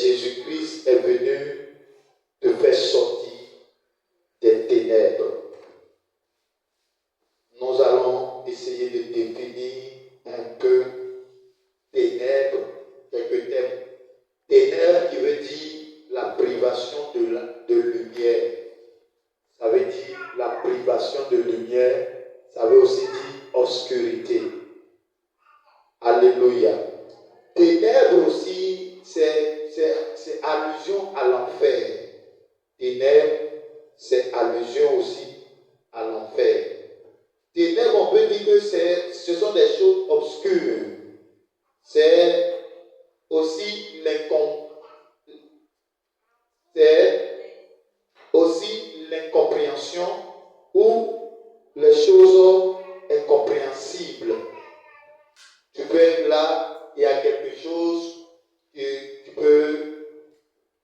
Jésus-Christ est venu te faire sortir des ténèbres. Nous allons essayer de définir un peu ténèbres, quelques thèmes. Ténèbres qui veut dire la privation de lumière. Ça veut dire la privation de lumière. Ça veut aussi dire obscurité. Alléluia. Ténèbres aussi, c'est allusion à l'enfer. Ténèbres, c'est allusion aussi à l'enfer. Ténèbres, on peut dire que ce sont des choses obscures. C'est aussi l'incompréhension ou les choses incompréhensibles. Tu peux être là, il y a quelque chose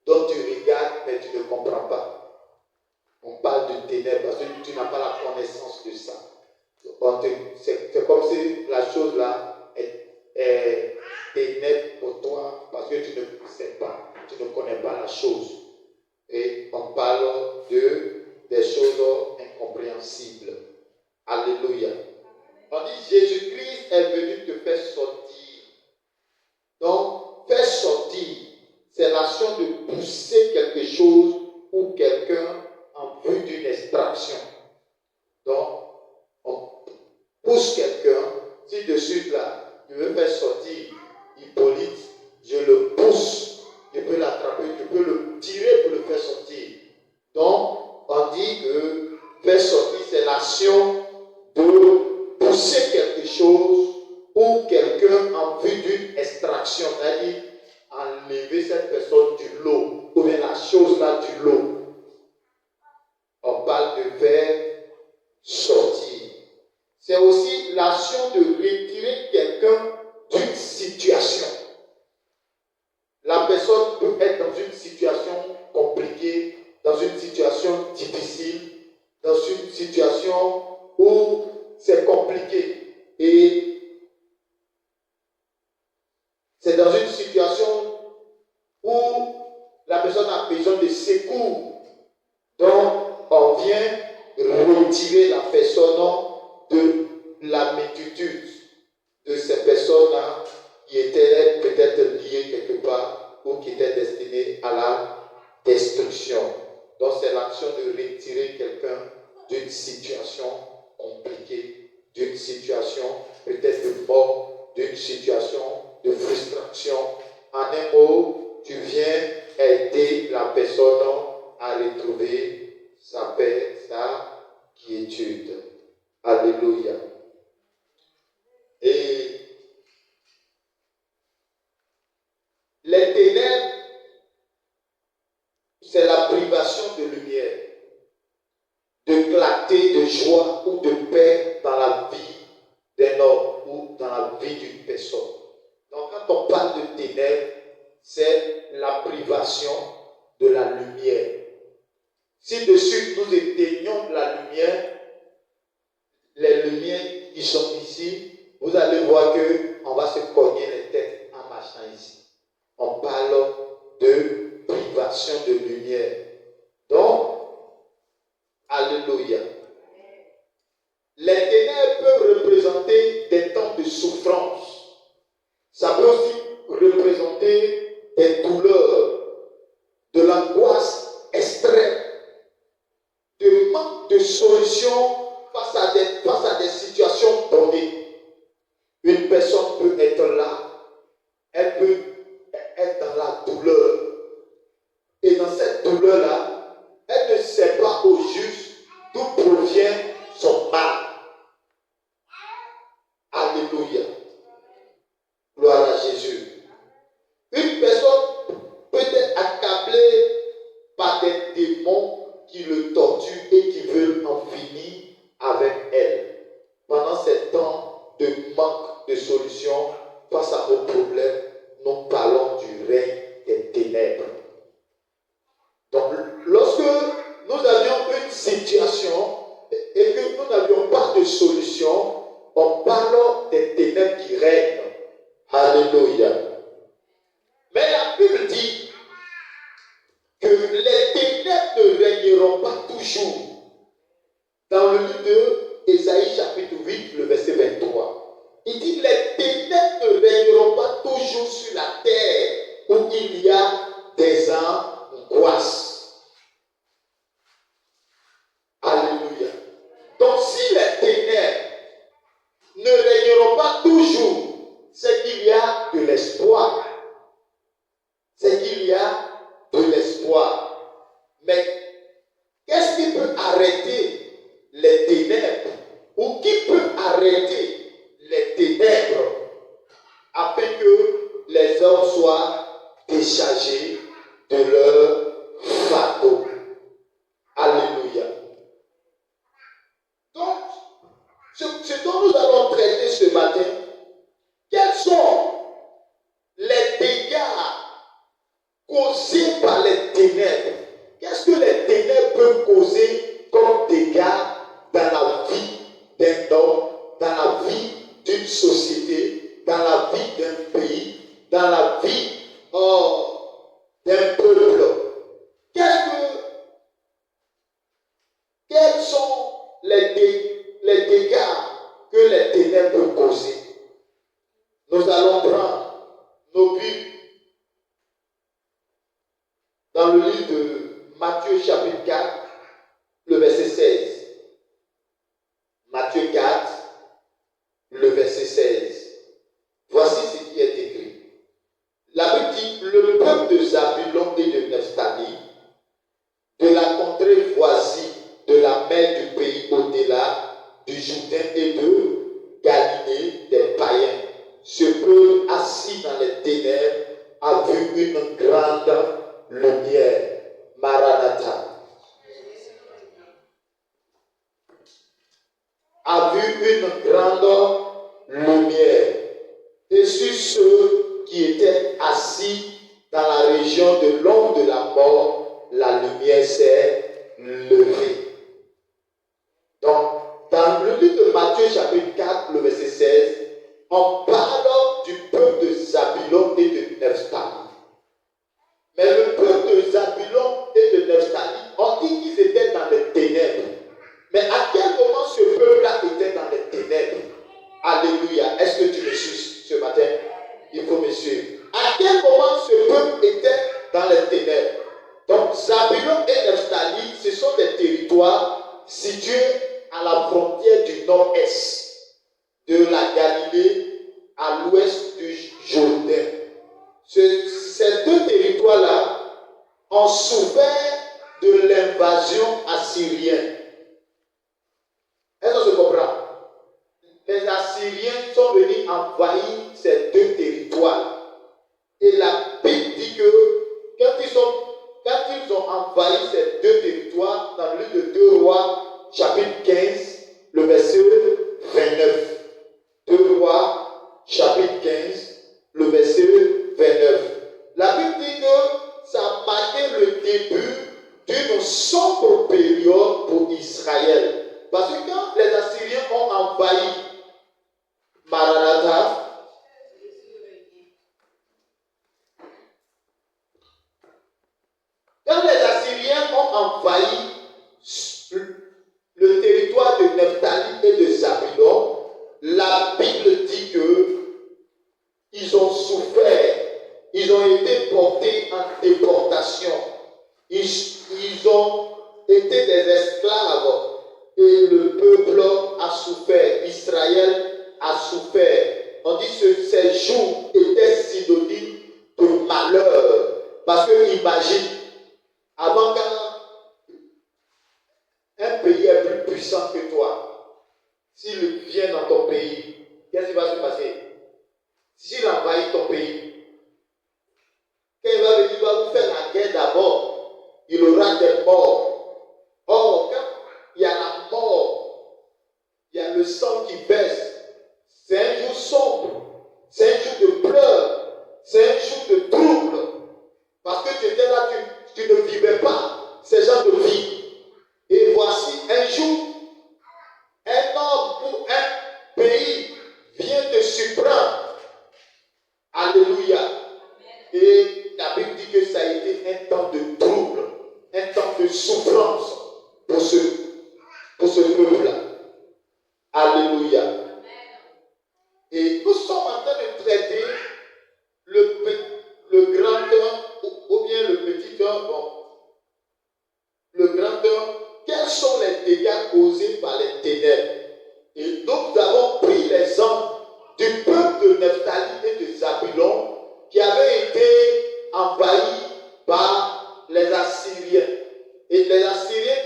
dont tu regardes, mais tu ne comprends pas. On parle de ténèbres parce que tu n'as pas la connaissance de ça. C'est comme si la chose là est ténèbre pour toi parce que tu ne sais pas, tu ne connais pas la chose. Et on parle des choses incompréhensibles. Alléluia. On dit Jésus-Christ est venu te faire sortir. Donc, faire sortir, c'est l'action de pousser quelque chose ou quelqu'un en vue d'une extraction. Donc, on pousse quelqu'un. Si de suite là, je veux faire sortir Hippolyte, je le pousse, je peux l'attraper, je peux le tirer pour le faire sortir. Donc, on dit que faire sortir, c'est l'action de pousser quelque chose ou quelqu'un en vue d'une extraction, c'est-à-dire enlever cette personne du lot, ou bien la chose là du lot. On parle de faire sortir. C'est aussi l'action de retirer quelqu'un d'une situation. La personne peut être dans une situation compliquée, dans une situation difficile, dans une situation où c'est compliqué. Et c'est dans une situation où la personne a besoin de secours. Donc, on vient retirer la personne de la multitude de ces personnes-là qui étaient peut-être liées quelque part ou qui étaient destinées à la destruction. Donc, c'est l'action de retirer quelqu'un d'une situation compliquée, d'une situation peut-être de mort, d'une situation de frustration. En un mot, tu viens aider la personne à retrouver sa paix, sa quiétude. Alléluia. Et les ténèbres, c'est la privation de lumière, de clarté, de joie ou de paix dans la vie d'un homme ou dans la vie d'une personne. Donc quand on parle de ténèbres, c'est la privation de la lumière. Si dessus nous éteignons de la lumière, les lumières qui sont ici, vous allez voir qu'on va se cogner les têtes en marchant ici. On parle de privation de lumière. Donc, alléluia. Les ténèbres peuvent représenter des temps de souffrance. Ça peut aussi représenter des douleurs, de l'angoisse extrême, de manque de solution face à des situations données. Une personne peut être là, elle peut être dans la douleur. Et dans cette douleur-là, elle ne sait pas au juste d'où provient son mal. Alléluia. Gloire à Jésus. Une personne peut soient déchargés de leur fardeau. Alléluia. Donc, ce dont nous allons traiter ce matin, quels sont les dégâts causés par les ténèbres? Qu'est-ce que les ténèbres peuvent causer comme dégâts dans la vie d'un homme, dans la vie d'une société, dans la vie d'un pays, dans la vie d'un peuple? Quels sont les dégâts que les ténèbres peuvent causer? Nous allons prendre nos Bibles dans le livre de Matthieu chapitre 4, le verset 16. Matthieu 4, le verset 16. Voici ce qui est écrit. La Bible dit, le peuple de Zabulon et de Nephtali, de la contrée voisine, de la mer du pays au-delà, du Jourdain et de Galilée, des païens, ce peuple assis dans les ténèbres a vu une grande lumière. Maranatha. A vu une grande lumière. Et sur ceux qui étaient assis dans la région de l'ombre de la mort, la lumière s'est levée. Donc, dans le livre de Matthieu chapitre 4, le verset 16, on parle du peuple de Zabulon et de Nephtali. Mais le peuple de Zabulon et de Nephtali, on dit qu'ils étaient dans les ténèbres. Mais à quel moment ce peuple-là était dans les ténèbres? Alléluia. Est-ce que tu me suis ce matin? Il faut me suivre. À quel moment ce peuple était dans les ténèbres? Donc, Zabulon et Nephtali, ce sont des territoires situés à la frontière du nord-est de la Galilée à l'ouest du Jourdain. Ces deux territoires-là ont souffert de l'invasion assyrienne. Est-ce que se comprend? Les Assyriens sont venus envahir ces deux territoires. Et la Bible dit que quand ils ont envahi ces deux territoires, dans le livre de 2 Rois, chapitre 15, le verset 29. 2 Rois, chapitre 15, le verset 29. La Bible dit que ça a marqué le début d'une sombre période pour Israël. Parce que quand les Assyriens ont envahi Maranatha, quand les Assyriens ont envahi le territoire de Nephtali et de Zabulon, la Bible dit que ils ont souffert, ils ont été portés en déportation, ils ont été des esclaves et le peuple a souffert, Israël a souffert. On dit que ces jours étaient synonymes de malheur. Parce que imagine, avant qu'un pays est plus puissant que toi, s'il vient dans ton pays, qu'est-ce qui va se passer? S'il envahit ton pays, quand il va venir, il va vous faire la guerre d'abord, il aura des morts. Or, quand il y a la mort, il y a le sang qui baisse, c'est un jour sombre, c'est un jour de pleurs, c'est un jour de trouble. Parce que tu étais là, tu ne vivais pas ces gens de vie. Et voici un jour, un homme ou un pays vient te surprendre. Alléluia. Et la Bible dit que ça a été un temps de trouble, un temps de souffrance pour ce peuple-là. Alléluia. Et nous sommes en train de traiter le grand homme ou bien le petit homme. Bon, le grand homme, quels sont les dégâts causés par les ténèbres? Et nous avons pris l'exemple du peuple de Nephtali et de Zabulon qui avait été envahi par les Assyriens. Et les Assyriens,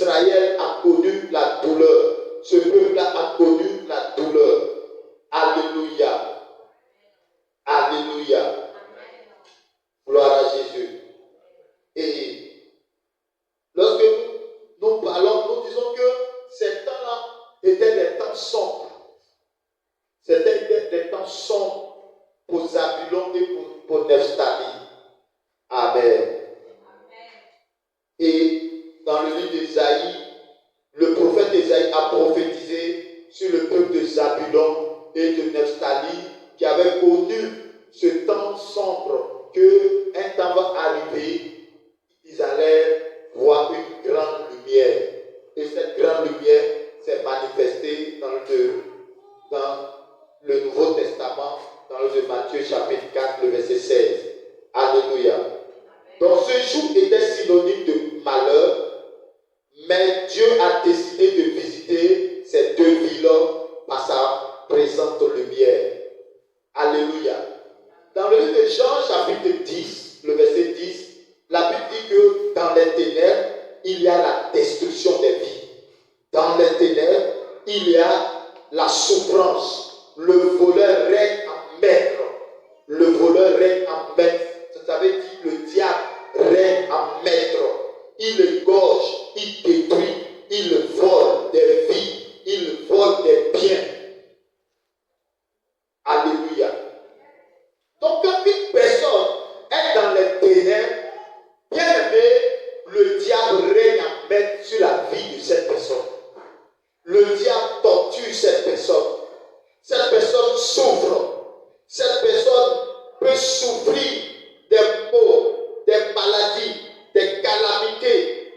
Israël a connu la douleur. Ce peuple-là a connu la douleur. Alléluia. Alléluia. Gloire à Jésus. Et lorsque nous parlons, nous disons que ces temps-là étaient des temps sombres. C'était des temps sombres pour Zabulon et pour Nephtali. Amen. Et dans le livre d'Ésaïe, le prophète Ésaïe a prophétisé sur le peuple de Zabulon et de Nephtali qui avait connu ce temps sombre qu'un temps va arriver, ils allaient voir une grande lumière. Et cette grande lumière s'est manifestée dans le Nouveau Testament, dans le de Matthieu chapitre 4, le verset 16. Alléluia. Donc ce jour était synonyme de malheur, mais Dieu a décidé de visiter ces deux villes par sa présente lumière. Alléluia. Dans le livre de Jean chapitre 10, le verset 10, la Bible dit que dans les ténèbres, il y a la destruction des vies. Dans les ténèbres, il y a la souffrance. Le voleur règne en maître. Le voleur règne en maître. Ça veut dire que le diable règne en maître. Il égorge, il détruit, il vole des vies, il vole des biens. Alléluia. Donc quand une personne est dans les ténèbres, bien aimé, le diable règne en maître sur la vie de cette personne. Le diable torture cette personne. Cette personne souffre. Cette personne peut souffrir des maux, des maladies, des calamités.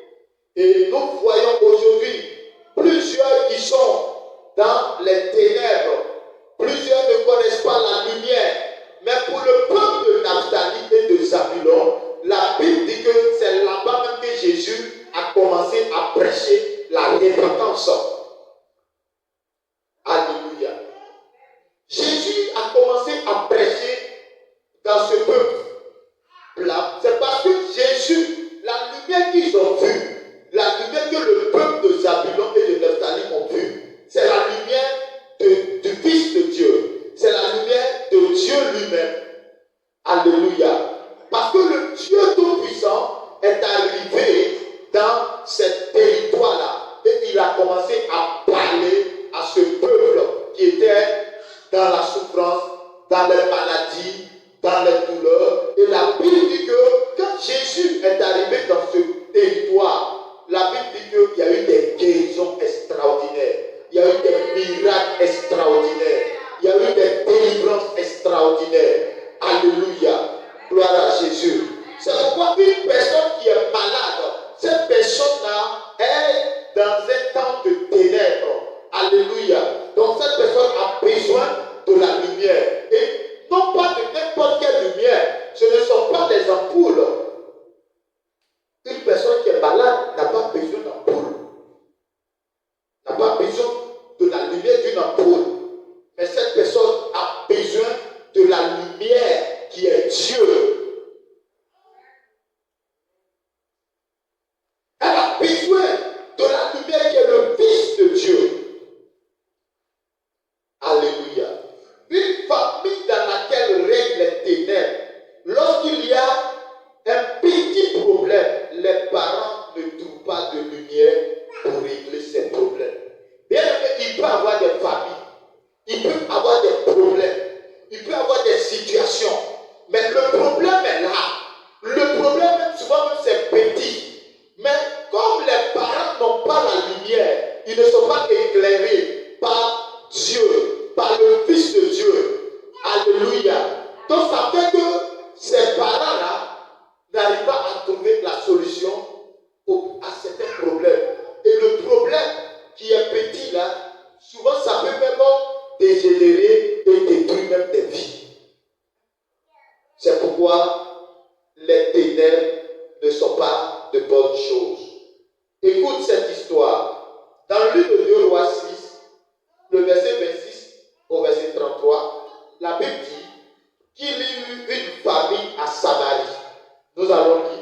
Et nous voyons aujourd'hui plusieurs qui sont dans les ténèbres. Plusieurs ne connaissent pas la lumière. Mais pour le peuple de Naphtali et de Zabulon, la Bible dit que c'est là-bas même que Jésus a commencé à prêcher la repentance. Alléluia. Jésus a commencé à prêcher dans ce peuple-là. C'est parce que Jésus, la lumière qu'ils ont vue, la lumière que le peuple de Zabulon et de Nephtali ont vue, c'est la lumière du Fils de Dieu. C'est la lumière de Dieu lui-même. Alléluia. Parce que le Dieu Tout-Puissant est arrivé dans ce territoire-là. Et il a commencé à parler à ce peuple qui était dans la souffrance, dans les maladies, dans les douleurs. Et la Bible dit que quand Jésus est arrivé dans ce territoire, la Bible dit qu'il y a eu des guérisons extraordinaires. Il y a eu des miracles extraordinaires. Il y a eu des délivrances extraordinaires. Alléluia. Gloire à Jésus. C'est pourquoi une personne qui est malade, cette personne-là est dans un temps de ténèbres. Alléluia. Donc cette personne a besoin de la lumière. Et non pas de n'importe quelle lumière. Ce ne sont pas des ampoules. Une personne qui est malade n'a pas besoin d'ampoule. N'a pas besoin de la lumière d'une ampoule. Mais cette personne a besoin de la lumière qui est Dieu. Elle a besoin de la lumière qui est le Fils de Dieu. Alléluia. Une famille dans laquelle règnent les ténèbres, lorsqu'il y a un petit problème, les parents ne trouvent pas de lumière pour régler ces problèmes. Bien que il peut avoir des familles, il peut avoir des problèmes, il peut avoir des situations, mais le problème est là. Le problème, souvent même, c'est petit. Mais comme les parents n'ont pas la lumière, ils ne sont pas éclairés par Dieu, par le Fils de Dieu. Alléluia. Donc ça fait que ces parents-là n'arrivent pas à trouver la solution à certains problèmes. Et le problème qui est petit là, souvent ça peut même dégénérer et détruire même des vies. C'est pourquoi les ténèbres ne sont pas de bonnes choses. Écoute cette histoire. Dans le livre de 2 Rois 6, le verset 26 au verset 33, la Bible dit qu'il y eut une famille à Samarie. Nous allons lire.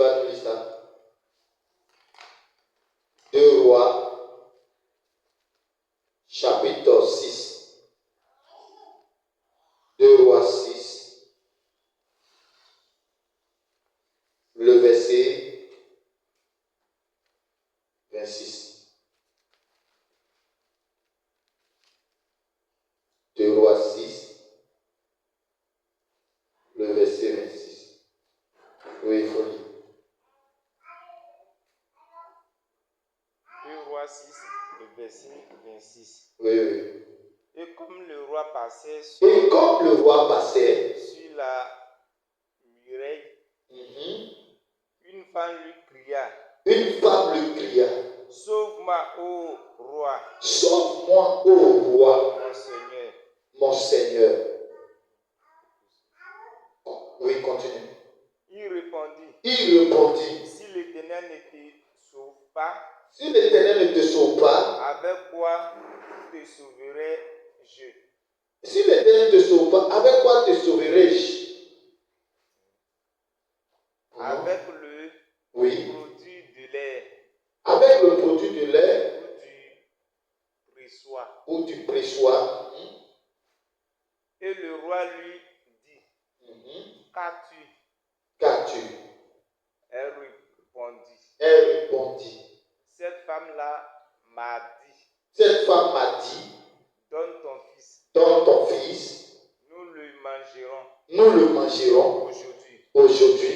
vas nous lire ça? 2 Rois, chapitre 6. 2 Rois 6, le verset 26. 2 Rois 6, le verset 26. Oui, il faut lire. 2 Rois 6, le verset 26. Oui. Et comme le roi passait Et comme le roi passait, sur la muraille, une femme lui cria, Sauve-moi, ô roi, sauve-moi, ô roi, mon Seigneur. Oui, continue. Il répondit, Si l'Éternel ne te sauve pas, l'Éternel ne te sauve pas, avec quoi te sauverai-je? Si l'Éternel ne te sauve pas, avec quoi te sauverai-je? Avec le produit de lait. Avec le produit de lait ou du pressoir. Et le roi lui dit, Qu'as-tu? Elle répondit, Cette femme m'a dit, Donne ton fils, nous le mangerons aujourd'hui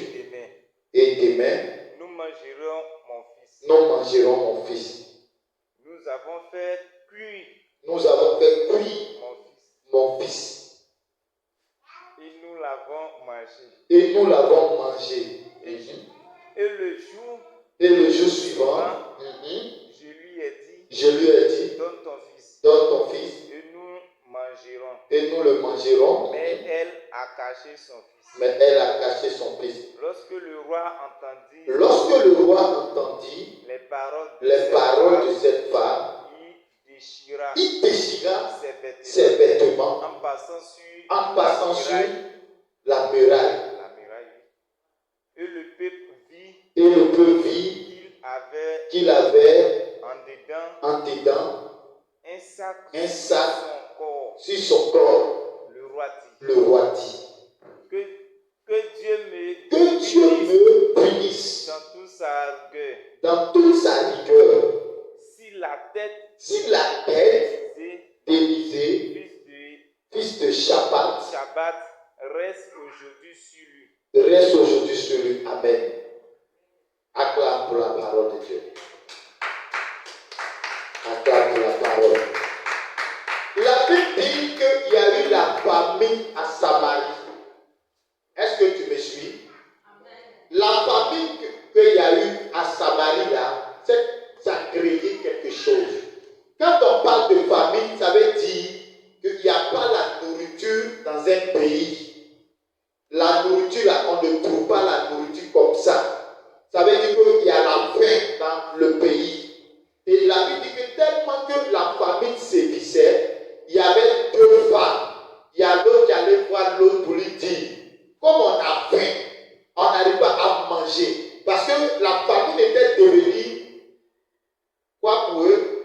et demain, nous mangerons mon fils. Nous avons fait cuire mon fils. Et nous l'avons mangé. Et le jour suivant, je lui ai dit, donne ton fils. Et nous le mangerons. Mais elle a caché son fils. Lorsque le roi entendit les paroles de cette femme, il déchira ses vêtements en passant sur la muraille. Et le peuple vit qu'il avait en dedans un sac sur son corps. Le roi dit, que Dieu me punisse dans toute sa rigueur. Si la tête d'Élisée, fils de Shaphat, reste aujourd'hui sur lui. Amen. Acclame pour la parole de Dieu. Acclame pour la parole. La Bible dit qu'il y a eu la famine à Samarie. Est-ce que tu me suis? La famine qu'il y a eu à Samarie là, ça a créé quelque chose. Quand on parle de famine, ça veut dire qu'il n'y a pas la nourriture dans un pays. La nourriture là, on ne trouve pas la nourriture comme ça. Ça veut dire qu'il y a la faim dans le pays. Et la Bible dit que tellement que la famine sévissait, il y avait 2 femmes. Il y a l'autre qui allait voir l'autre pour lui dire, comme on a faim, on n'arrive pas à manger. Parce que la famine était devenue, quoi pour eux?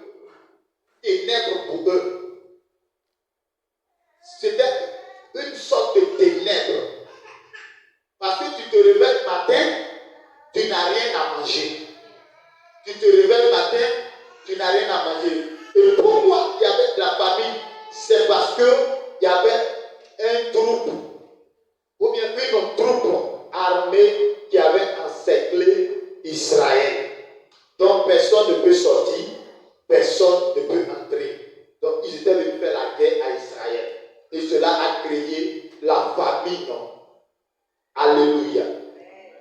Ténèbres pour eux. C'était une sorte de ténèbres. Parce que tu te réveilles le matin, tu n'as rien à manger. Tu te réveilles le matin, tu n'as rien à manger. Et pourquoi il y avait de la famine? C'est parce qu'il y avait un troupe, ou bien une troupe armée qui avait encerclé Israël. Donc personne ne peut sortir, personne ne peut entrer. Donc ils étaient venus faire la guerre à Israël. Et cela a créé la famine. Alléluia.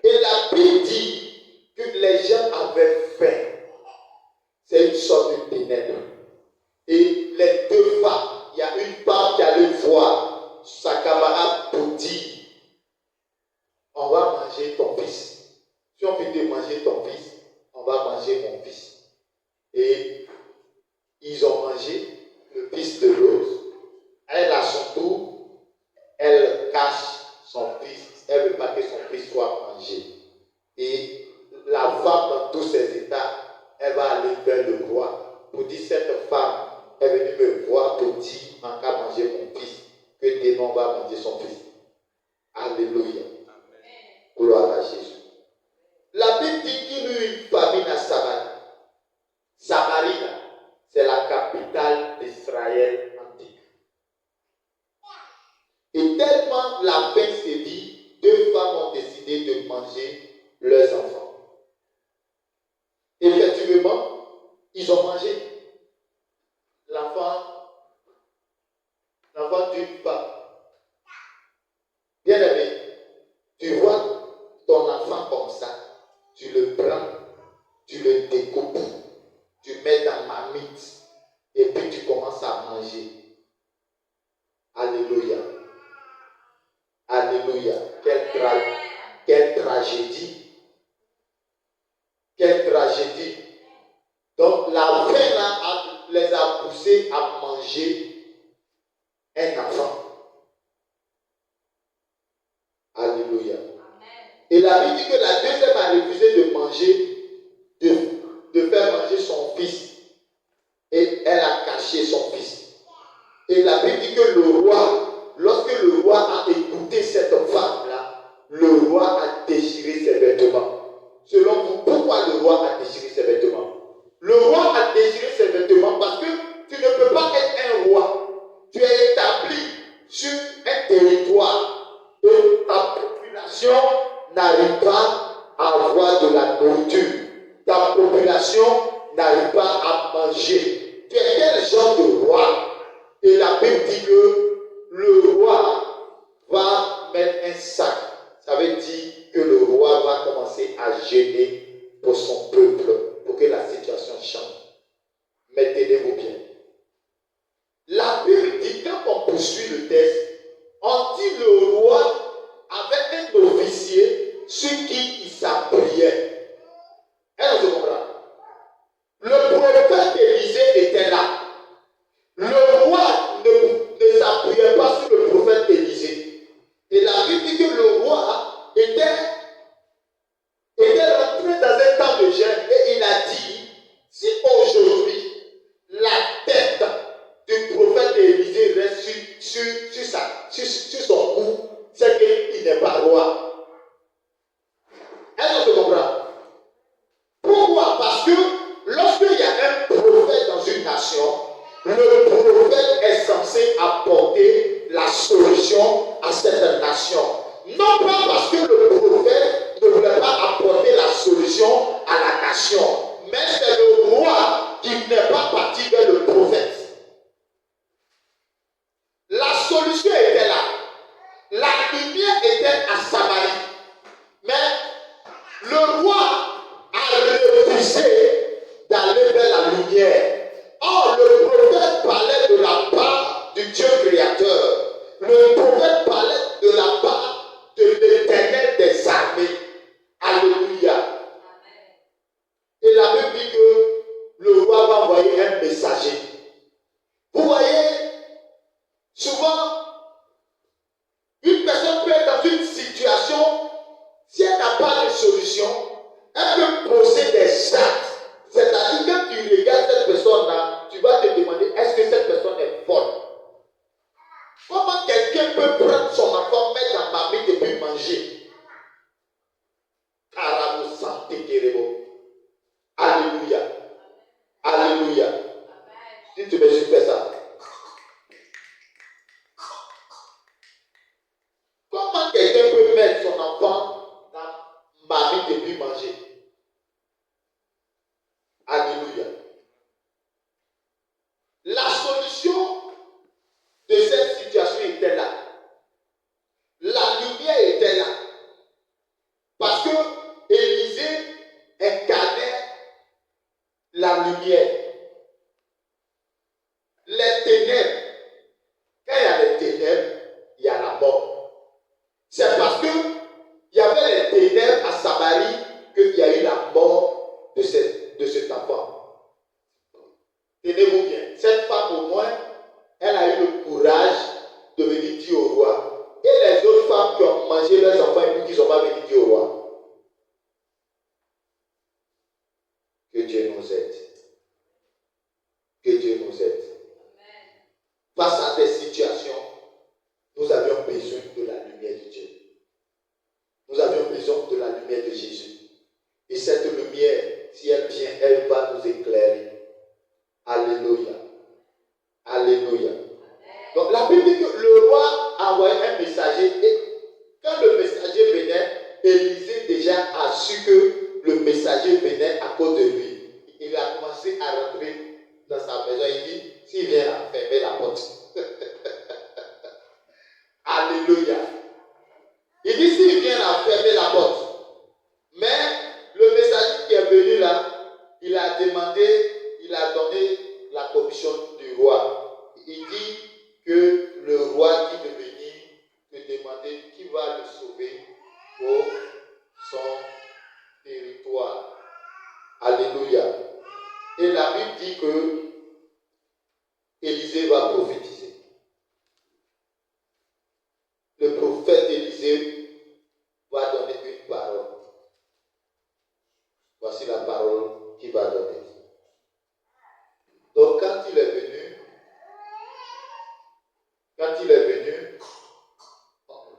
Et la Bible dit que les gens avaient faim. C'est une sorte de ténèbres. Et les 2 femmes, il y a une femme qui allait voir sa camarade pour dire, on va manger ton fils. Si on finit de manger ton fils, on va manger mon fils. Et ils ont mangé le fils de l'autre. Elle, à son tour, elle cache son fils. Elle ne veut pas que son fils soit mangé. Et son fils. Alléluia. Gloire à Jésus. La Bible dit qu'il y eut une famine à Samarie. Samarie, c'est la capitale d'Israël antique. Et tellement la faim sévit, 2 femmes ont décidé de manger leurs enfants. Effectivement, ils ont mangé l'enfant d'une femme. Bien aimé, tu vois ton enfant comme ça, tu le prends, tu le découpes, tu mets dans marmite et puis tu commences à manger. Alléluia. Alléluia. Quelle tragédie. Quelle tragédie. Donc la faim là les a poussés à manger un enfant. Alléluia. Et la Bible dit que la deuxième a refusé de manger, de faire manger son fils. Et elle a caché son fils. Et la Bible dit que le roi, lorsque le roi a écouté cette femme-là, le roi a déchiré ses vêtements. Selon vous, pourquoi le roi a déchiré ses vêtements? Le roi a déchiré ses vêtements parce que tu ne peux pas être un roi. Tu es établi sur un territoire et ta population n'arrive pas à avoir de la nourriture. Ta population n'arrive pas à manger. Tu es quel genre de roi? Et la Bible dit que le roi va mettre un sac. Ça veut dire que le roi va commencer à gêner pour son peuple, pour que la situation change. Mais tenez-vous bien. La Bible dit, quand on poursuit le texte, on dit le roi avait un officier sur qui il s'appuyait. Est-ce que vous comprenez? Le prophète Élisée était là. Le roi ne s'appuyait pas sur le prophète Élisée. Et la Bible dit que le roi était rentré dans un temps de jeûne et il a dit, si aujourd'hui la tête du prophète Élisée reste sur son cou, c'est qu'il n'est pas roi. Est-ce que tu comprends? Pourquoi? Parce que lorsqu'il y a un prophète dans une nation, le prophète est censé apporter la solution à cette nation. Non pas parce que le prophète ne voulait pas apporter la solution à la nation, mais c'est le roi qui n'est pas parti vers le prophète. La solution était là. La lumière était à Samarie. Mais le roi a refusé d'aller vers la lumière. Or, le prophète parlait de la part du Dieu créateur. Le prophète parlait de la part de l'Éternel des armées. Alléluia. Et la Bible dit que le roi va envoyer un messager. Vous voyez, souvent, une personne peut être dans une situation, si elle n'a pas de solution, elle peut poser des actes. C'est-à-dire que quand tu regardes cette personne-là, tu vas te demander, est-ce que cette personne est folle? Comment quelqu'un peut prendre son enfant, mettre dans ma marmite et puis manger? Caramo santé kerebo. Alléluia. Alléluia. Si tu me suis fait ça. Comment quelqu'un peut mettre son enfant dans ma marmite et puis manger? Alléluia. La solution de cette situation était là. La lumière était là. Parce que Élisée incarnait la lumière. Les ténèbres. Quand il y a les ténèbres, il y a la mort. C'est parce qu'il y avait les ténèbres à Samarie qu'il y a eu la mort de cet enfant. Tenez-vous bien, cette femme au moins, elle a eu le courage de venir dire au roi. Et les autres femmes qui ont mangé leurs enfants et puis qui ne sont pas venues dire au roi. Que Dieu nous aide. Que Dieu nous aide. Face à des situations, nous avions besoin déjà a su que le messager venait à cause de lui. Il a commencé à rentrer dans sa maison. Il dit, s'il vient là, fermez la porte. Alléluia. Il dit, s'il vient là, fermez la porte. Mais le messager qui est venu là, il a donné la commission du roi. Il dit que le roi dit de venir, de demander qui va le sauver pour son territoire. Alléluia. Et la Bible dit que Élisée va prophétiser. Le prophète Élisée va donner une parole. Voici la parole qu'il va donner. Donc quand il est venu,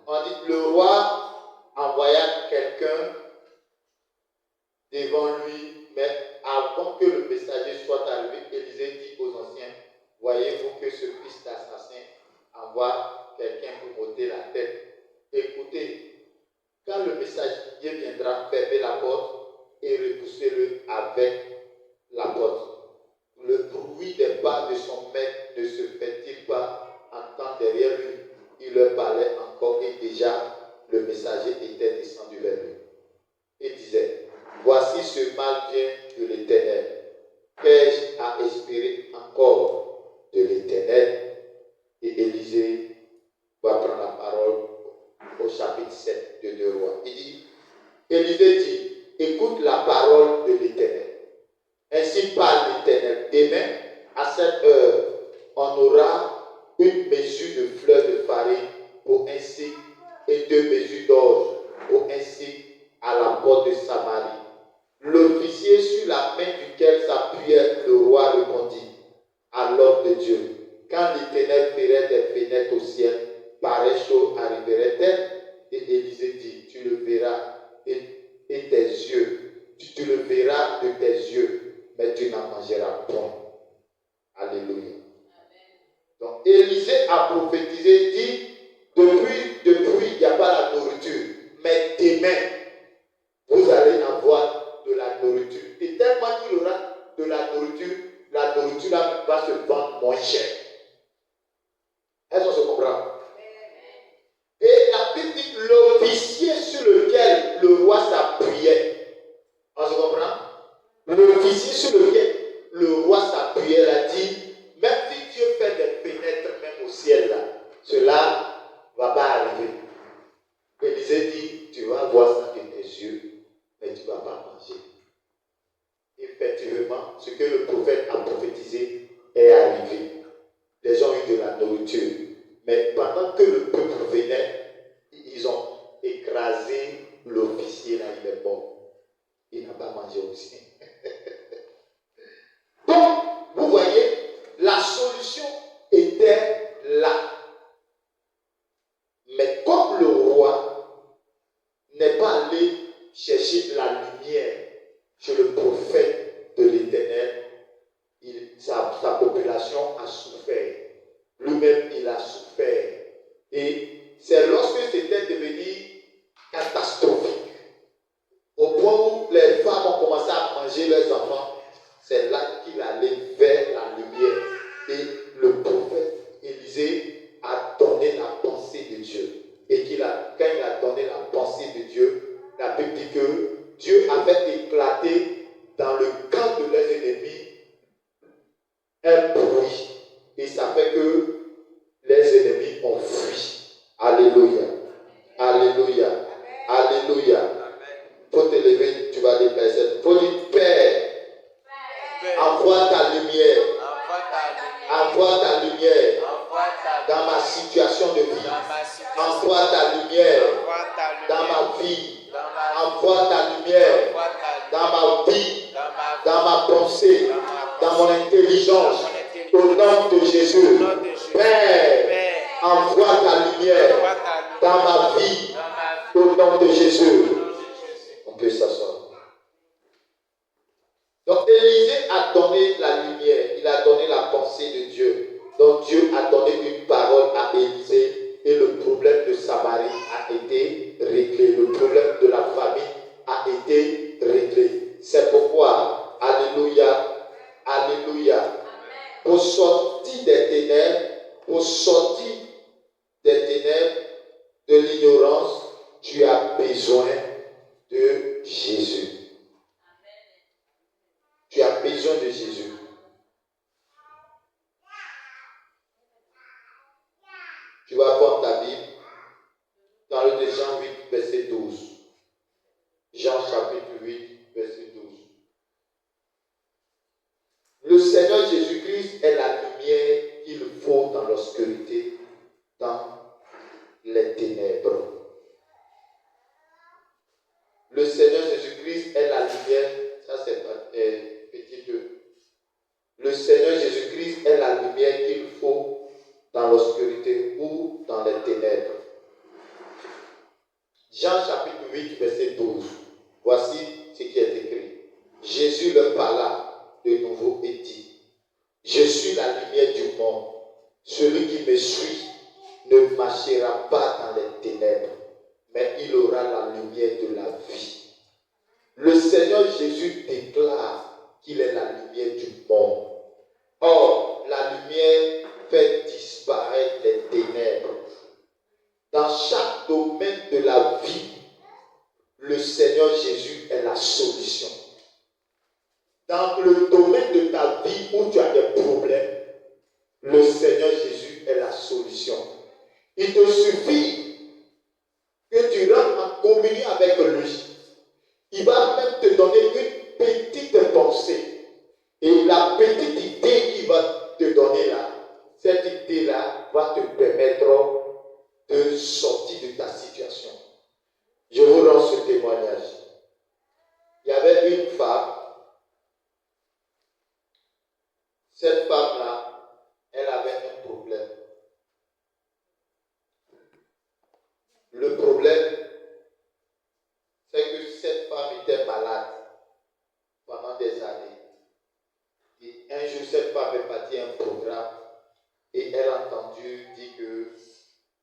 on dit que le roi envoya quelqu'un devant lui, mais avant que le messager soit arrivé, Élisée dit aux anciens, voyez-vous que ce fils d'assassin envoie quelqu'un pour m'ôter la tête. Écoutez, quand le messager viendra, fermez la porte et repoussez-le avec la porte. Le bruit des pas de son maître ne se fait-il pas entendre derrière lui? Il leur parlait encore et déjà le messager était descendu vers lui. Et disait, voici ce mal vient de l'Éternel. Qu'ai-je à espérer encore de l'Éternel? Et Élisée va prendre la parole au chapitre 7 de 2 Rois. Il dit, Élisée dit, écoute la parole de l'Éternel. Ainsi parle l'Éternel. Demain, à cette heure, on aura une mesure de fleurs de farine pour un cycle et 2 mesures d'orge pour un cycle à la porte de Samarie. L'officier sur la main duquel s'appuyait le roi répondit à l'homme de Dieu. Quand l'Éternel ferait des fenêtres au ciel, pareille chose arriverait-elle? Et Élisée dit, tu le verras et tes yeux, tu le verras de tes yeux, mais tu n'en mangeras point. Alléluia. Donc Élisée a prophétisé, dit, depuis, il n'y a pas la nourriture, mais demain, vous allez avoir de la nourriture. Et tellement qu'il aura de la nourriture là va se vendre moins cher. Est-ce qu'on se comprend? Et la Bible dit l'officier sur lequel le roi s'appuyait. On se comprend? L'officier sur lequel le roi s'appuyait a dit, même si Dieu fait des fenêtres même au ciel là, cela ne va pas arriver. Élisée dit, tu vas voir ça de tes yeux, mais tu ne vas pas manger. Effectivement, ce que le prophète a prophétisé est arrivé. Les gens ont eu de la nourriture. Mais pendant que le peuple venait, ils ont écrasé l'officier là, il est mort. Il n'a pas mangé aussi. Donc, vous voyez, la solution était là. Mais comme le roi n'est pas allé chercher la lumière chez le prophète de l'Éternel, sa population a souffert. Lui-même, il a souffert. Et c'est lorsque c'était devenu catastrophique, au point où les femmes ont commencé à manger leurs enfants, c'est là qu'il allait vers la lumière. Et le prophète Élisée a donné la pensée de Dieu. Et quand il a donné la pensée de Dieu, la Bible dit que Dieu a fait éclater dans le camp de leurs ennemis un bruit. Et ça fait que les ennemis ont fui. Alléluia. Alléluia. Alléluia. Il faut te lever, tu vas dire Père. Il faut dire Père, envoie ta lumière. Envoie ta lumière dans ma situation de vie. Envoie ta lumière dans ma vie. Envoie ta lumière dans ma vie, dans ma pensée, dans mon intelligence. Au nom de Jésus, Père, envoie ta lumière dans ma vie, au nom de Jésus. On peut s'asseoir. Donc Élisée a donné la lumière, il a donné la pensée de Dieu. Donc Dieu a donné une parole à Élisée et le problème de Samarie a été réglé. Le problème de la famine été réglé. C'est pourquoi, alléluia, alléluia, pour sortir des ténèbres, pour sortir des ténèbres, de l'ignorance, tu as besoin de Jésus. Tu as besoin de Jésus. Tu vas prendre ta Bible dans le de Jean 8, verset 12. Jean chapitre 8, verset 12. Le Seigneur Jésus-Christ est la lumière qu'il faut dans l'obscurité, dans les ténèbres. Le Seigneur Jésus-Christ est la lumière, ça c'est petit 2. Le Seigneur Jésus-Christ est la lumière qu'il faut dans l'obscurité ou dans les ténèbres. Jean chapitre 8, verset 12. Voici ce qui est écrit. Jésus leur parla de nouveau et dit, je suis la lumière du monde. Celui qui me suit ne marchera pas dans les ténèbres, mais il aura la lumière de la vie. Le Seigneur Jésus déclare qu'il est la lumière du monde. Or, la lumière fait disparaître les ténèbres. Dans chaque domaine de la vie, le Seigneur Jésus est la solution. Dans le domaine de ta vie où tu as des problèmes, le Seigneur Jésus est la solution. Il te suffit que tu rentres en communion avec lui. Il va même te donner une petite pensée. Et la petite idée qu'il va te donner là, cette idée-là va te permettre de sortir de ta situation. Je vous rends ce témoignage. Il y avait une femme. Cette femme-là, elle avait un problème. Le problème, c'est que cette femme était malade pendant des années. Et un jour, cette femme est partie à un programme et elle a entendu dire que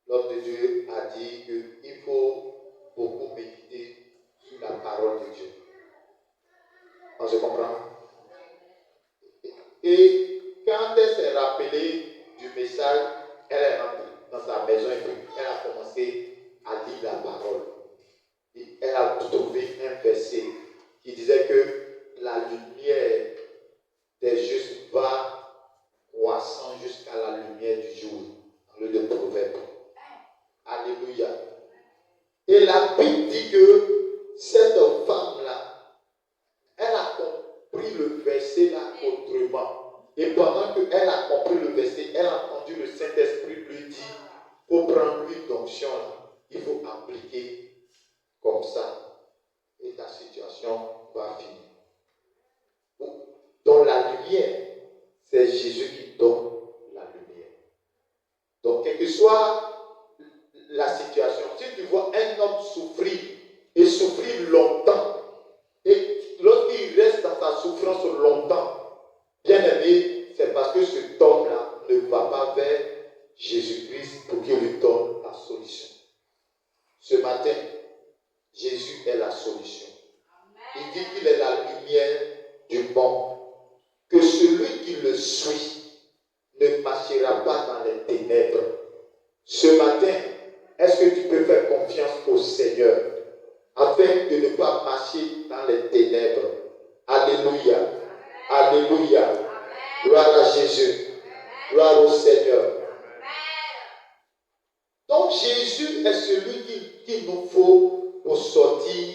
l'homme de Dieu a dit qu'il faut beaucoup méditer sur la parole de Dieu. On se comprend? Et quand elle s'est rappelée du message, elle est rentrée dans sa maison et elle a commencé à lire la parole. Et elle a trouvé un verset qui disait que la lumière des justes va croissant jusqu'à la lumière du jour. Dans le Proverbe. Alléluia. Et la Bible dit que cette femme-là, elle a compris le verset là autrement. Et pendant qu'elle a compris le verset, elle a entendu le Saint-Esprit lui dire, pour prendre l'huile d'onction là, il faut appliquer comme ça. Et ta situation va finir. Dans la lumière, c'est Jésus qui donne la lumière. Donc, quelle que soit la situation, si tu vois un homme souffrir et souffrir longtemps, et lorsqu'il reste dans sa souffrance longtemps, bien aimé, c'est parce que cet homme-là ne va pas vers Jésus-Christ pour qu'il lui donne la solution. Ce matin, Jésus est la solution. Il dit qu'il est la lumière du monde. Que celui qui le suit ne marchera pas dans les ténèbres. Ce matin, est-ce que tu peux faire confiance au Seigneur afin de ne pas marcher dans les ténèbres? Alléluia. Alléluia. Gloire à Jésus. Gloire au Seigneur. Donc Jésus est celui qu'il nous faut pour sortir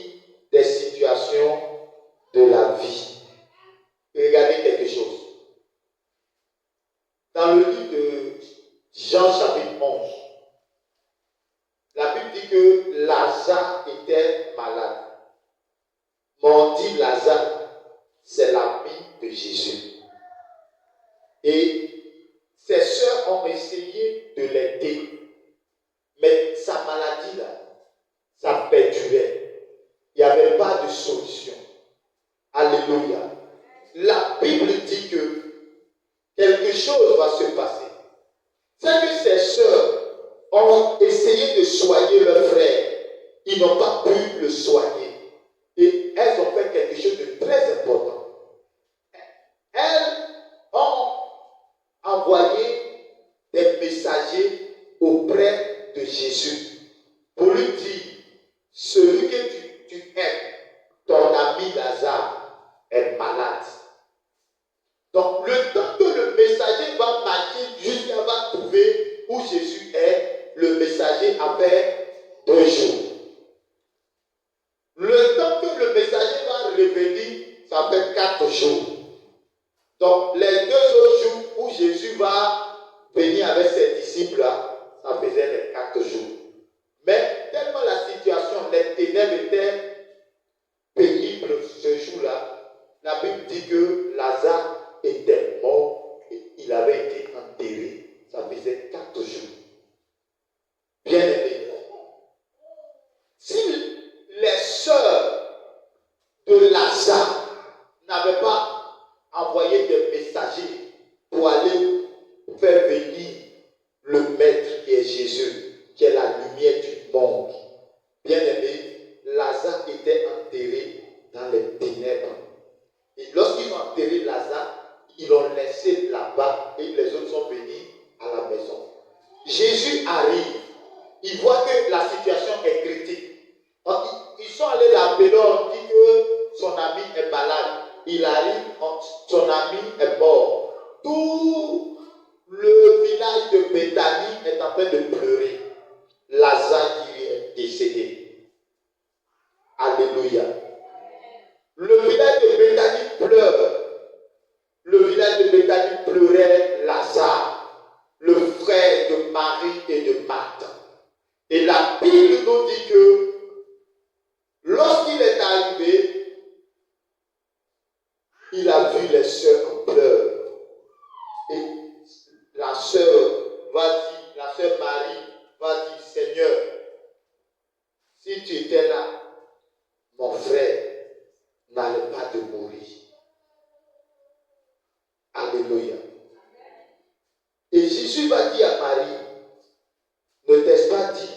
des situations de la vie. Regardez quelque chose. Dans le livre de Jean chapitre 11, la Bible dit que Lazare était malade. Mais on dit Lazare, c'est l'ami de Jésus. Et ses sœurs ont essayé de l'aider. Mais sa maladie là, ça perdurait. Il n'y avait pas de solution. Alléluia. La Bible dit que quelque chose va se passer. C'est que ses sœurs ont essayé de soigner leur frère. Ils n'ont pas pu le soigner. Et elles ça fait 4 jours. Donc, les 2 autres jours où Jésus va venir avec ses disciples-là, ça faisait les 4 jours. Mais tellement la situation, les ténèbres étaient pénibles ce jour-là, la Bible dit que Lazare était mort et il avait été enterré. Ça faisait 4 jours. Bien aimé. Si les sœurs de Lazare n'avaient pas envoyé des messagers pour aller faire venir le Maître qui est Jésus, qui est la lumière du monde, bien aimé, Lazare était enterré dans les ténèbres. Et lorsqu'ils ont enterré Lazare, ils l'ont laissé là-bas et les autres sont venus à la maison. Jésus arrive, il voit que la situation est critique. Donc, ils sont allés l'appeler, on dit que son ami est malade. Il arrive, son ami est mort. Tout le village de Béthanie est en train de pleurer. Lazare qui est décédé. Alléluia. Le village de Béthanie pleure. Le village de Béthanie pleurait Lazare, le frère de Marie et de Marthe. Et la Bible nous dit que lorsqu'il est arrivé, il a vu les sœurs en pleurs. Et la sœur Marie va dire, Seigneur, si tu étais là, mon frère n'allait pas te mourir. Alléluia. Et Jésus va dire à Marie, ne t'ai-je pas dit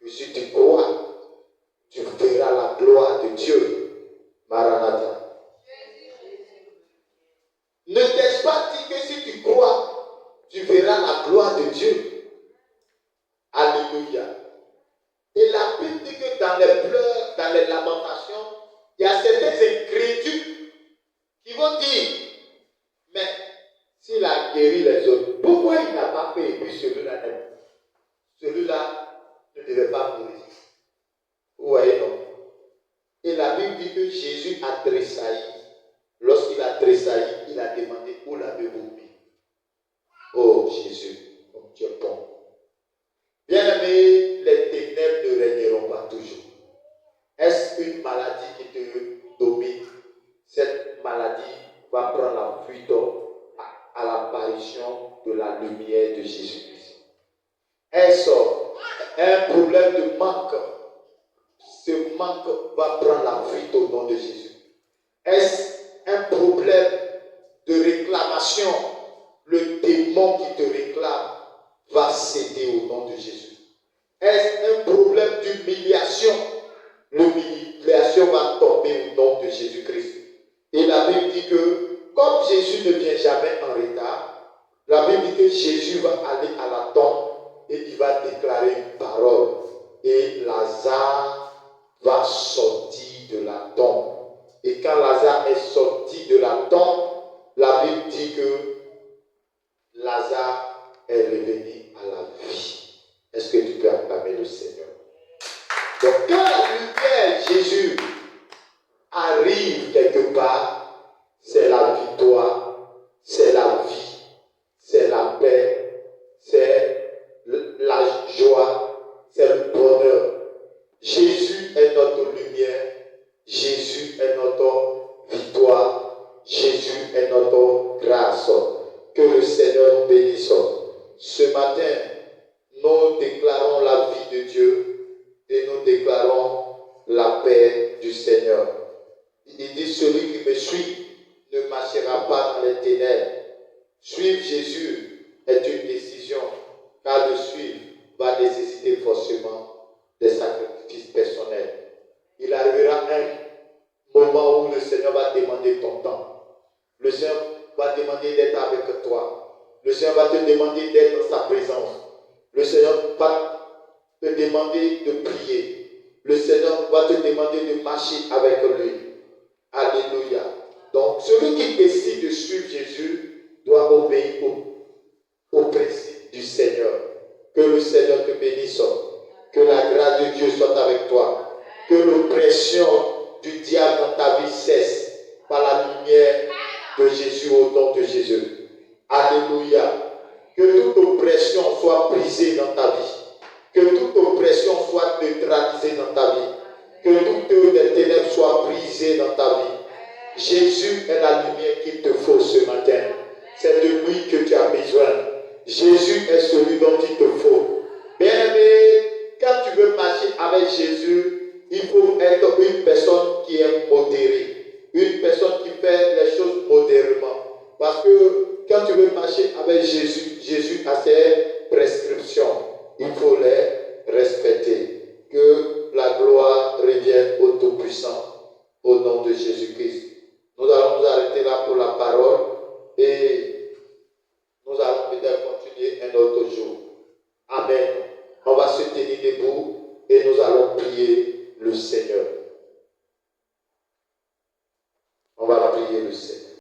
que si tu crois, tu verras la gloire de Dieu. Maranatha. Ne t'ai-je pas dit que si tu crois, tu verras la gloire de Dieu. Alléluia. Et la Bible dit que dans les pleurs, dans les lamentations, il y a certains incrédules qui vont dire, mais s'il a guéri les autres, pourquoi il n'a pas fait et puis celui-là n'aime? Celui-là ne devait pas mourir. Vous voyez, non? Et la Bible dit que Jésus a tressailli. Lorsqu'il a tressailli, il a demandé où l'avez-vous mis? Oh Jésus, comme tu es bon. Bien-aimé, les ténèbres ne régneront pas toujours. Est-ce une maladie qui te domine? Cette maladie va prendre la fuite à l'apparition de la lumière de Jésus-Christ. Est-ce un problème de manque? Ce manque va prendre la fuite au nom de Jésus. Est-ce un problème de réclamation? Le démon qui te réclame va céder au nom de Jésus. Est-ce un problème d'humiliation? L'humiliation va tomber au nom de Jésus-Christ. Et la Bible dit que, comme Jésus ne vient jamais en retard, la Bible dit que Jésus va aller à la tombe et il va déclarer une parole. Et Lazare va sortir de la tombe. Et quand Lazare est sorti de la tombe, la Bible dit que Lazare est revenu à la vie. Est-ce que tu peux acclamer le Seigneur? Donc quand la lumière Jésus arrive quelque part, c'est la victoire, c'est la vie, c'est la paix, c'est la joie, c'est le bonheur. Jésus est notre lumière, Jésus est notre victoire, Jésus est notre grâce. Que le Seigneur nous bénisse. Ce matin, nous déclarons la vie de Dieu et nous déclarons la paix du Seigneur. Il dit, celui qui me suit ne marchera pas dans les ténèbres. Suivre Jésus est une décision, car le suivre va nécessiter forcément des sacrifices personnels. Il arrivera un moment où le Seigneur va demander ton temps. Le Seigneur va demander d'être avec toi. Le Seigneur va te demander d'être dans sa présence. Le Seigneur va te demander de prier. Le Seigneur va te demander de marcher avec lui. Alléluia. Donc, celui qui décide de suivre Jésus doit obéir au principe du Seigneur. Que le Seigneur te bénisse. Que la grâce de Dieu soit avec toi. Que l'oppression du diable dans ta vie cesse. au nom de Jésus. Alléluia. Que toute oppression soit brisée dans ta vie. Que toute oppression soit neutralisée dans ta vie. Que toute œuvre des ténèbres soit brisée dans ta vie. Jésus est la lumière qu'il te faut ce matin. C'est de lui que tu as besoin. Jésus est celui dont il te faut. Bien-aimé, quand tu veux marcher avec Jésus, il faut être une personne qui est modérée. Une personne qui fait les choses modérément. Parce que quand tu veux marcher avec Jésus, Jésus a ses